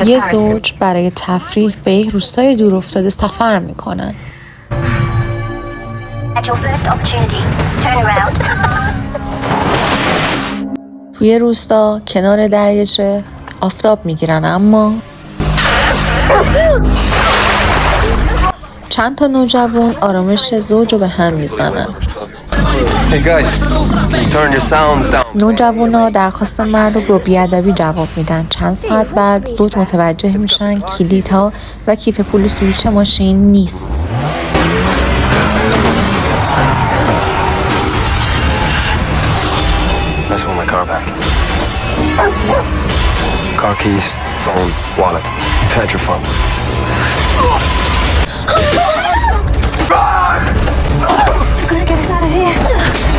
یه زوج برای تفریح به یک روستای دورافتاده سفر میکنن. توی روستا کنار دریاچه آفتاب میگیرن، اما چند تا نوجوان آرامش زوج رو به هم میزنن. نوجوانا درخواست مرد رو با بی‌ادبی جواب میدن. چند ساعت بعد زوج متوجه میشن کلیدها و کیف پول سوئیچ ماشین نیست. That's all my car back. Car keys, phone, wallet. You've had your fun. Gotta get us out of here.